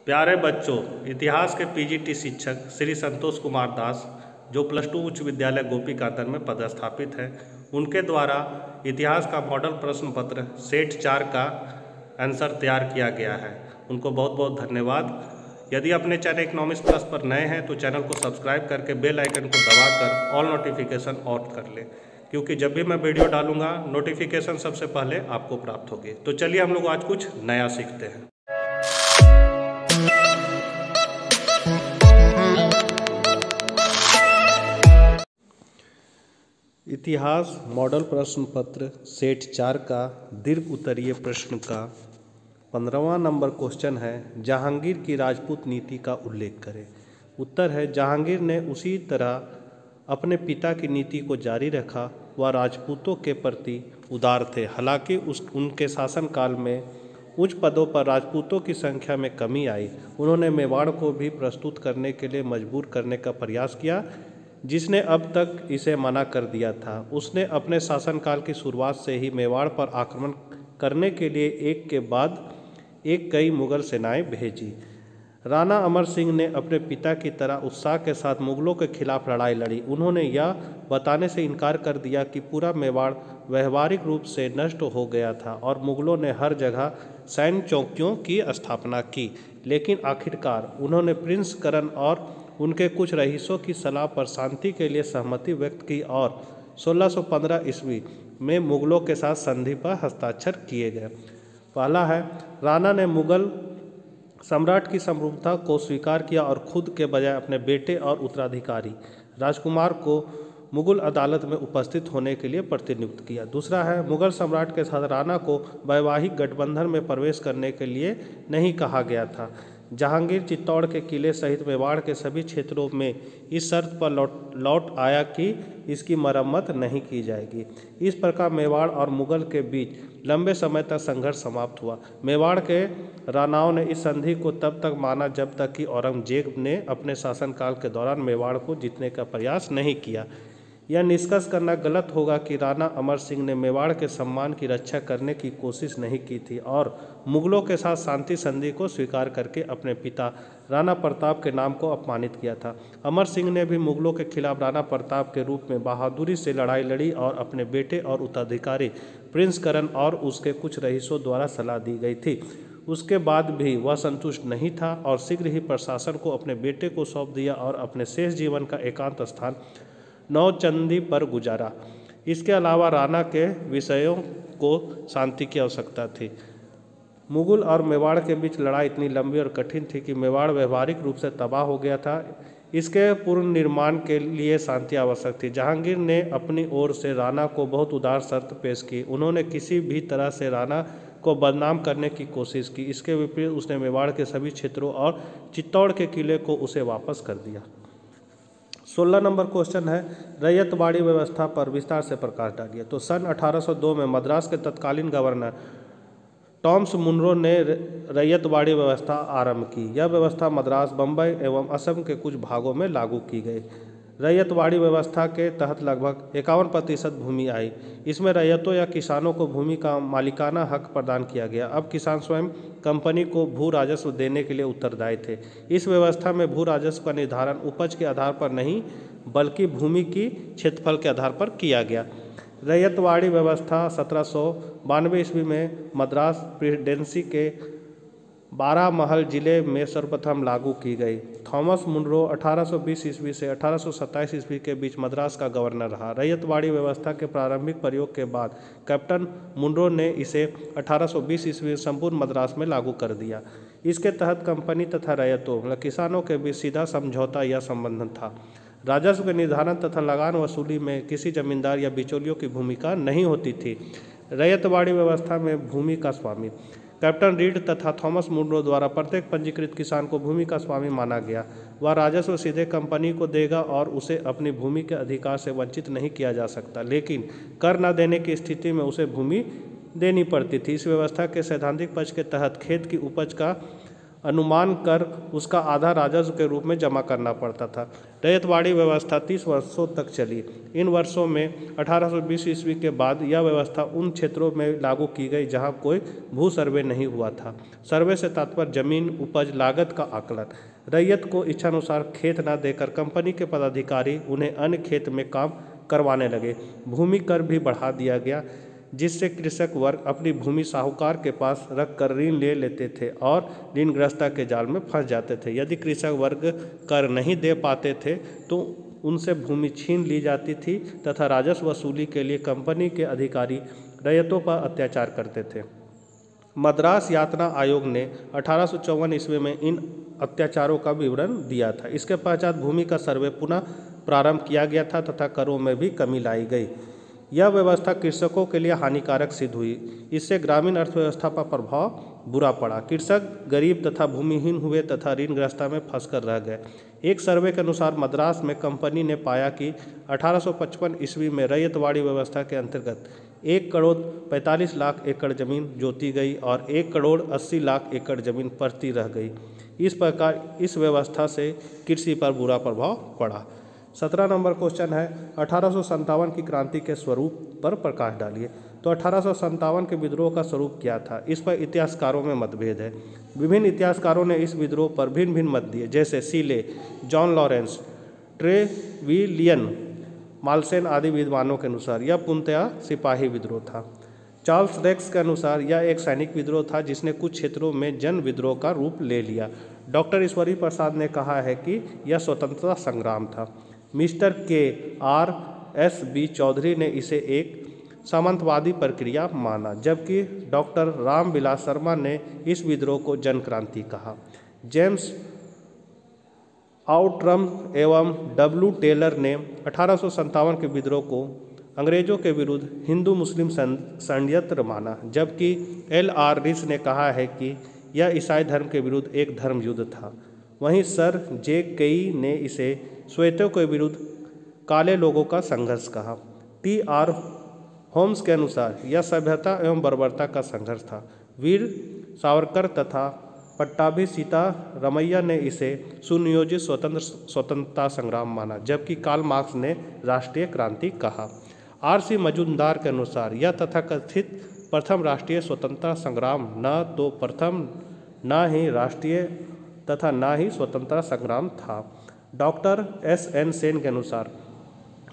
प्यारे बच्चों, इतिहास के पीजीटी शिक्षक श्री संतोष कुमार दास, जो +2 उच्च विद्यालय गोपीकांदन में पदस्थापित हैं, उनके द्वारा इतिहास का मॉडल प्रश्न पत्र सेट 4 का आंसर तैयार किया गया है। उनको बहुत बहुत धन्यवाद। यदि अपने चैनल इकोनॉमिक्स प्लस पर नए हैं तो चैनल को सब्सक्राइब करके बेल आइकन को दबाकर ऑल नोटिफिकेशन ऑन कर लें, क्योंकि जब भी मैं वीडियो डालूंगा नोटिफिकेशन सबसे पहले आपको प्राप्त होगी। तो चलिए हम लोग आज कुछ नया सीखते हैं। इतिहास मॉडल प्रश्न पत्र सेट 4 का दीर्घ उत्तरीय प्रश्न का 15वां नंबर क्वेश्चन है, जहांगीर की राजपूत नीति का उल्लेख करें। उत्तर है, जहांगीर ने उसी तरह अपने पिता की नीति को जारी रखा। वह राजपूतों के प्रति उदार थे। हालांकि उनके शासनकाल में उच्च पदों पर राजपूतों की संख्या में कमी आई। उन्होंने मेवाड़ को भी प्रस्तुत करने के लिए मजबूर करने का प्रयास किया, जिसने अब तक इसे मना कर दिया था। उसने अपने शासनकाल की शुरुआत से ही मेवाड़ पर आक्रमण करने के लिए एक के बाद एक कई मुगल सेनाएं भेजी। राणा अमर सिंह ने अपने पिता की तरह उत्साह के साथ मुगलों के खिलाफ लड़ाई लड़ी। उन्होंने यह बताने से इनकार कर दिया कि पूरा मेवाड़ व्यवहारिक रूप से नष्ट हो गया था और मुगलों ने हर जगह सैन्य चौकियों की स्थापना की। लेकिन आखिरकार उन्होंने प्रिंस करण और उनके कुछ रईसों की सलाह पर शांति के लिए सहमति व्यक्त की और 1615 ईस्वी में मुगलों के साथ संधि पर हस्ताक्षर किए गए। पहला है, राणा ने मुगल सम्राट की संप्रभुता को स्वीकार किया और खुद के बजाय अपने बेटे और उत्तराधिकारी राजकुमार को मुगल अदालत में उपस्थित होने के लिए प्रतिनियुक्त किया। दूसरा है, मुगल सम्राट के साथ राणा को वैवाहिक गठबंधन में प्रवेश करने के लिए नहीं कहा गया था। जहांगीर चित्तौड़ के किले सहित मेवाड़ के सभी क्षेत्रों में इस शर्त पर लौट आया कि इसकी मरम्मत नहीं की जाएगी। इस प्रकार मेवाड़ और मुगल के बीच लंबे समय तक संघर्ष समाप्त हुआ। मेवाड़ के राणाओं ने इस संधि को तब तक माना जब तक कि औरंगजेब ने अपने शासनकाल के दौरान मेवाड़ को जीतने का प्रयास नहीं किया। यह निष्कर्ष करना गलत होगा कि राणा अमर सिंह ने मेवाड़ के सम्मान की रक्षा करने की कोशिश नहीं की थी और मुगलों के साथ शांति संधि को स्वीकार करके अपने पिता राणा प्रताप के नाम को अपमानित किया था। अमर सिंह ने भी मुगलों के खिलाफ राणा प्रताप के रूप में बहादुरी से लड़ाई लड़ी और अपने बेटे और उत्तराधिकारी प्रिंस करण और उसके कुछ रईसों द्वारा सलाह दी गई थी। उसके बाद भी वह संतुष्ट नहीं था और शीघ्र ही प्रशासन को अपने बेटे को सौंप दिया और अपने शेष जीवन का एकांत स्थान नौचंदी पर गुजारा। इसके अलावा राणा के विषयों को शांति की आवश्यकता थी। मुगल और मेवाड़ के बीच लड़ाई इतनी लंबी और कठिन थी कि मेवाड़ व्यवहारिक रूप से तबाह हो गया था। इसके पुनर्निर्माण के लिए शांति आवश्यक थी। जहांगीर ने अपनी ओर से राणा को बहुत उदार शर्त पेश की। उन्होंने किसी भी तरह से राणा को बदनाम करने की कोशिश की। इसके विपरीत उसने मेवाड़ के सभी क्षेत्रों और चित्तौड़ के किले को उसे वापस कर दिया। 16 नंबर क्वेश्चन है, रैयतवाड़ी व्यवस्था पर विस्तार से प्रकाश डालिए। तो सन 1802 में मद्रास के तत्कालीन गवर्नर टॉमस मुनरो ने रैयतवाड़ी व्यवस्था आरंभ की। यह व्यवस्था मद्रास, बम्बई एवं असम के कुछ भागों में लागू की गई। रैयतवाड़ी व्यवस्था के तहत लगभग 51% भूमि आई। इसमें रैयतों या किसानों को भूमि का मालिकाना हक प्रदान किया गया। अब किसान स्वयं कंपनी को भू राजस्व देने के लिए उत्तरदायी थे। इस व्यवस्था में भू राजस्व का निर्धारण उपज के आधार पर नहीं बल्कि भूमि की क्षेत्रफल के आधार पर किया गया। रैयतवाड़ी व्यवस्था 1792 ईस्वी में मद्रास प्रेसिडेंसी के 12 महल जिले में सर्वप्रथम लागू की गई। थॉमस मुनरो 1820 ईस्वी से 1827 ईस्वी के बीच मद्रास का गवर्नर रहा। रैयतवाड़ी व्यवस्था के प्रारंभिक प्रयोग के बाद कैप्टन मुनरो ने इसे 1820 ईस्वी में संपूर्ण मद्रास में लागू कर दिया। इसके तहत कंपनी तथा रैयतों मतलब किसानों के बीच सीधा समझौता या संबंध था। राजस्व के निर्धारण तथा लगान वसूली में किसी जमींदार या बिचौलियों की भूमिका नहीं होती थी। रैयतवाड़ी व्यवस्था में भूमि का स्वामी कैप्टन रीड तथा थॉमस मुनरो द्वारा प्रत्येक पंजीकृत किसान को भूमि का स्वामी माना गया। वह राजस्व सीधे कंपनी को देगा और उसे अपनी भूमि के अधिकार से वंचित नहीं किया जा सकता, लेकिन कर न देने की स्थिति में उसे भूमि देनी पड़ती थी। इस व्यवस्था के सैद्धांतिक पक्ष के तहत खेत की उपज का अनुमान कर उसका आधा राजस्व के रूप में जमा करना पड़ता था। रैयतवाड़ी व्यवस्था 30 वर्षों तक चली। इन वर्षों में 1820 ईस्वी के बाद यह व्यवस्था उन क्षेत्रों में लागू की गई जहां कोई भू सर्वे नहीं हुआ था। सर्वे से तात्पर्य जमीन, उपज, लागत का आकलन। रैयत को इच्छानुसार खेत न देकर कंपनी के पदाधिकारी उन्हें अन्य खेत में काम करवाने लगे। भूमि कर भी बढ़ा दिया गया, जिससे कृषक वर्ग अपनी भूमि साहूकार के पास रखकर ऋण ले लेते थे और ऋणग्रस्तता के जाल में फंस जाते थे। यदि कृषक वर्ग कर नहीं दे पाते थे तो उनसे भूमि छीन ली जाती थी तथा राजस्व वसूली के लिए कंपनी के अधिकारी रैयतों पर अत्याचार करते थे। मद्रास यातना आयोग ने 1854 ईस्वी में इन अत्याचारों का विवरण दिया था। इसके पश्चात भूमि का सर्वे पुनः प्रारंभ किया गया था तथा करों में भी कमी लाई गई। यह व्यवस्था कृषकों के लिए हानिकारक सिद्ध हुई। इससे ग्रामीण अर्थव्यवस्था पर प्रभाव बुरा पड़ा। कृषक गरीब तथा भूमिहीन हुए तथा ऋणग्रस्तता में फंसकर रह गए। एक सर्वे के अनुसार मद्रास में कंपनी ने पाया कि 1855 ईस्वी में रैयतवाड़ी व्यवस्था के अंतर्गत 1 करोड़ 45 लाख एकड़ जमीन जोती गई और 1 करोड़ 80 लाख एकड़ जमीन पड़ती रह गई। इस प्रकार इस व्यवस्था से कृषि पर बुरा प्रभाव पड़ा। 17 नंबर क्वेश्चन है 1857 की क्रांति के स्वरूप पर प्रकाश डालिए। तो 1857 के विद्रोह का स्वरूप क्या था, इस पर इतिहासकारों में मतभेद है। विभिन्न इतिहासकारों ने इस विद्रोह पर भिन्न भिन्न मत दिए, जैसे सीले, जॉन लॉरेंस, ट्रेविलियन, मालसेन आदि विद्वानों के अनुसार यह पूर्णतया सिपाही विद्रोह था। चार्ल्स रेक्स के अनुसार यह एक सैनिक विद्रोह था जिसने कुछ क्षेत्रों में जन विद्रोह का रूप ले लिया। डॉक्टर ईश्वरी प्रसाद ने कहा है कि यह स्वतंत्रता संग्राम था। मिस्टर KRSB चौधरी ने इसे एक सामंतवादी प्रक्रिया माना, जबकि डॉक्टर रामविलास शर्मा ने इस विद्रोह को जन क्रांति कहा। जेम्स आउट्रम एवं W. टेलर ने 1857 के विद्रोह को अंग्रेजों के विरुद्ध हिंदू मुस्लिम षड्यंत्र माना, जबकि L.R. रिस ने कहा है कि यह ईसाई धर्म के विरुद्ध एक धर्म युद्ध था। वहीं सर J. केई ने इसे श्वेतों के विरुद्ध काले लोगों का संघर्ष कहा। T.R. होम्स के अनुसार यह सभ्यता एवं बर्बरता का संघर्ष था। वीर सावरकर तथा पट्टाभी सीतारमैया ने इसे सुनियोजित स्वतंत्रता संग्राम माना, जबकि कार्ल मार्क्स ने राष्ट्रीय क्रांति कहा। R.C. मजूमदार के अनुसार यह तथाकथित प्रथम राष्ट्रीय स्वतंत्रता संग्राम न तो प्रथम न ही राष्ट्रीय तथा न ही स्वतंत्रता संग्राम था। Doctor S.N. सेन के अनुसार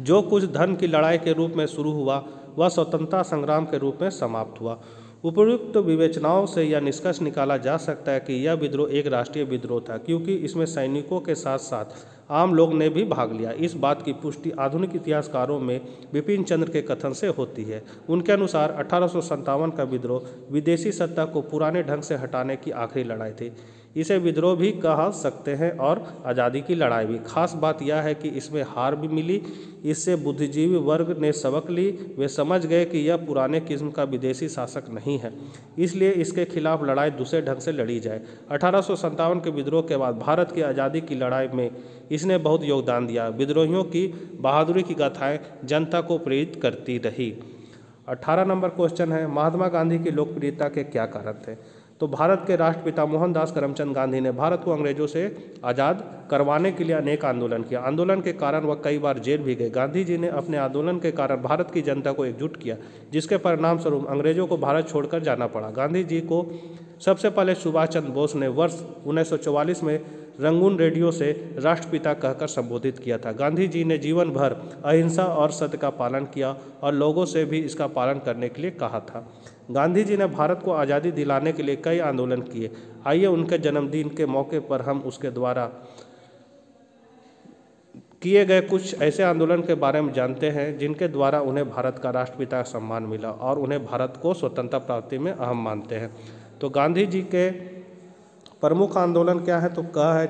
जो कुछ धर्म की लड़ाई के रूप में शुरू हुआ वह स्वतंत्रता संग्राम के रूप में समाप्त हुआ। उपयुक्त विवेचनाओं से यह निष्कर्ष निकाला जा सकता है कि यह विद्रोह एक राष्ट्रीय विद्रोह था, क्योंकि इसमें सैनिकों के साथ साथ आम लोग ने भी भाग लिया। इस बात की पुष्टि आधुनिक इतिहासकारों में बिपिन चंद्र के कथन से होती है। उनके अनुसार 1857 का विद्रोह विदेशी सत्ता को पुराने ढंग से हटाने की आखिरी लड़ाई थी। इसे विद्रोह भी कह सकते हैं और आज़ादी की लड़ाई भी। खास बात यह है कि इसमें हार भी मिली। इससे बुद्धिजीवी वर्ग ने सबक ली। वे समझ गए कि यह पुराने किस्म का विदेशी शासक नहीं है, इसलिए इसके खिलाफ लड़ाई दूसरे ढंग से लड़ी जाए। 1857 के विद्रोह के बाद भारत की आज़ादी की लड़ाई में इसने बहुत योगदान दिया। विद्रोहियों की बहादुरी की गाथाएँ जनता को प्रेरित करती रही। 18 नंबर क्वेश्चन है महात्मा गांधी की लोकप्रियता के क्या कारण थे। तो भारत के राष्ट्रपिता मोहनदास करमचंद गांधी ने भारत को अंग्रेजों से आज़ाद करवाने के लिए अनेक आंदोलन किया। आंदोलन के कारण वह कई बार जेल भी गए। गांधी जी ने अपने आंदोलन के कारण भारत की जनता को एकजुट किया, जिसके परिणाम स्वरूप अंग्रेजों को भारत छोड़कर जाना पड़ा। गांधी जी को सबसे पहले सुभाष चंद्र बोस ने वर्ष 1944 में रंगून रेडियो से राष्ट्रपिता कहकर संबोधित किया था। गांधी जी ने जीवन भर अहिंसा और सत्य का पालन किया और लोगों से भी इसका पालन करने के लिए कहा था। गांधी जी ने भारत को आज़ादी दिलाने के लिए कई आंदोलन किए। आइए उनके जन्मदिन के मौके पर हम उसके द्वारा किए गए कुछ ऐसे आंदोलन के बारे में जानते हैं जिनके द्वारा उन्हें भारत का राष्ट्रपिता का सम्मान मिला और उन्हें भारत को स्वतंत्रता प्राप्ति में अहम मानते हैं। तो गांधी जी के प्रमुख आंदोलन क्या है, तो कह है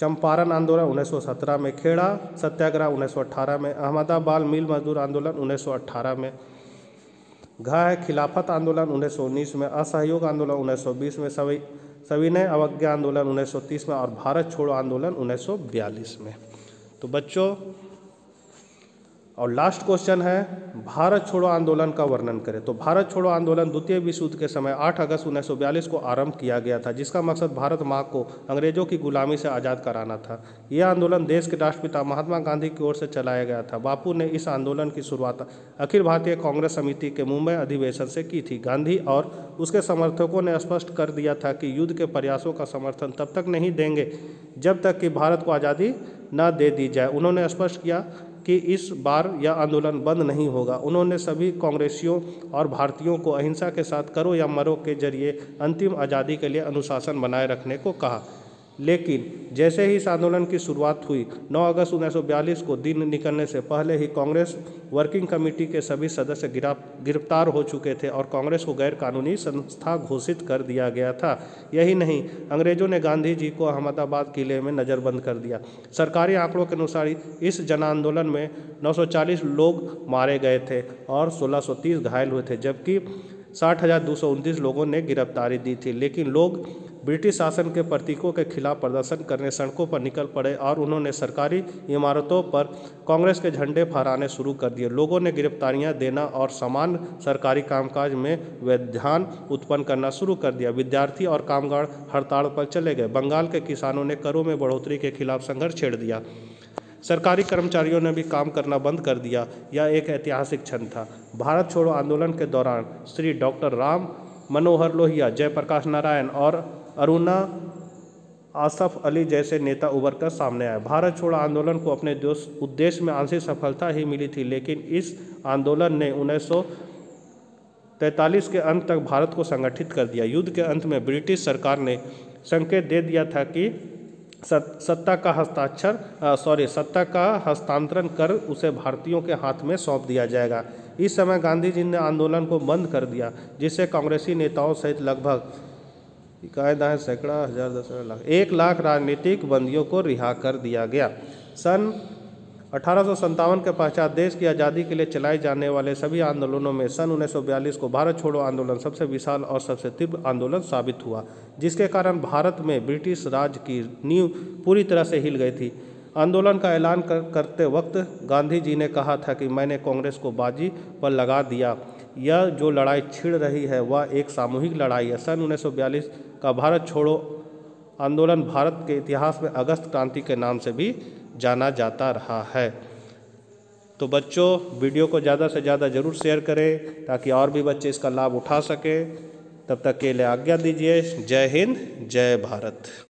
चंपारण आंदोलन 1917 में, खेड़ा सत्याग्रह 1918 में, अहमदाबाद मिल मजदूर आंदोलन 1918 में, घ है खिलाफत आंदोलन 1919 में, असहयोग आंदोलन 1920 में, सविनय अवज्ञा आंदोलन 1930 में और भारत छोड़ो आंदोलन 1942 में। तो बच्चों और लास्ट क्वेश्चन है भारत छोड़ो आंदोलन का वर्णन करें। तो भारत छोड़ो आंदोलन द्वितीय विश्व युद्ध के समय 8 अगस्त 1942 को आरंभ किया गया था, जिसका मकसद भारत माँ को अंग्रेजों की गुलामी से आज़ाद कराना था। यह आंदोलन देश के राष्ट्रपिता महात्मा गांधी की ओर से चलाया गया था। बापू ने इस आंदोलन की शुरुआत अखिल भारतीय कांग्रेस समिति के मुंबई अधिवेशन से की थी। गांधी और उसके समर्थकों ने स्पष्ट कर दिया था कि युद्ध के प्रयासों का समर्थन तब तक नहीं देंगे जब तक कि भारत को आज़ादी न दे दी जाए। उन्होंने स्पष्ट किया कि इस बार यह आंदोलन बंद नहीं होगा। उन्होंने सभी कांग्रेसियों और भारतीयों को अहिंसा के साथ करो या मरो के जरिए अंतिम आज़ादी के लिए अनुशासन बनाए रखने को कहा। लेकिन जैसे ही इस आंदोलन की शुरुआत हुई, 9 अगस्त 1942 को दिन निकलने से पहले ही कांग्रेस वर्किंग कमेटी के सभी सदस्य गिरफ्तार हो चुके थे और कांग्रेस को गैर कानूनी संस्था घोषित कर दिया गया था। यही नहीं, अंग्रेजों ने गांधी जी को अहमदाबाद किले में नज़रबंद कर दिया। सरकारी आंकड़ों के अनुसार इस जन आंदोलन में 940 लोग मारे गए थे और 1630 घायल हुए थे, जबकि 60,229 लोगों ने गिरफ्तारी दी थी। लेकिन लोग ब्रिटिश शासन के प्रतीकों के खिलाफ प्रदर्शन करने सड़कों पर निकल पड़े और उन्होंने सरकारी इमारतों पर कांग्रेस के झंडे फहराने शुरू कर दिए। लोगों ने गिरफ्तारियां देना और समान सरकारी कामकाज में व्यवधान उत्पन्न करना शुरू कर दिया। विद्यार्थी और कामगार हड़ताल पर चले गए। बंगाल के किसानों ने करों में बढ़ोतरी के खिलाफ संघर्ष छेड़ दिया। सरकारी कर्मचारियों ने भी काम करना बंद कर दिया। यह एक ऐतिहासिक क्षण था। भारत छोड़ो आंदोलन के दौरान श्री डॉक्टर राम मनोहर लोहिया, जयप्रकाश नारायण और अरुणा आसफ अली जैसे नेता उभर कर सामने आए। भारत छोड़ो आंदोलन को अपने उद्देश्य में आंशिक सफलता ही मिली थी, लेकिन इस आंदोलन ने 1943 के अंत तक भारत को संगठित कर दिया। युद्ध के अंत में ब्रिटिश सरकार ने संकेत दे दिया था कि सत्ता का हस्तांतरण कर उसे भारतीयों के हाथ में सौंप दिया जाएगा। इस समय गांधी जी ने आंदोलन को बंद कर दिया, जिससे कांग्रेसी नेताओं सहित लगभग सैकड़ा हजार 1 लाख राजनीतिक बंदियों को रिहा कर दिया गया। सन 1857 के पश्चात देश की आज़ादी के लिए चलाए जाने वाले सभी आंदोलनों में सन 1942 को भारत छोड़ो आंदोलन सबसे विशाल और सबसे तीव्र आंदोलन साबित हुआ, जिसके कारण भारत में ब्रिटिश राज की नींव पूरी तरह से हिल गई थी। आंदोलन का ऐलान करते वक्त गांधी जी ने कहा था कि मैंने कांग्रेस को बाजी पर लगा दिया। यह जो लड़ाई छिड़ रही है वह एक सामूहिक लड़ाई है। सन 1942 का भारत छोड़ो आंदोलन भारत के इतिहास में अगस्त क्रांति के नाम से भी जाना जाता रहा है। तो बच्चों, वीडियो को ज़्यादा से ज़्यादा ज़रूर शेयर करें ताकि और भी बच्चे इसका लाभ उठा सकें। तब तक के लिए आज्ञा दीजिए। जय हिंद, जय भारत।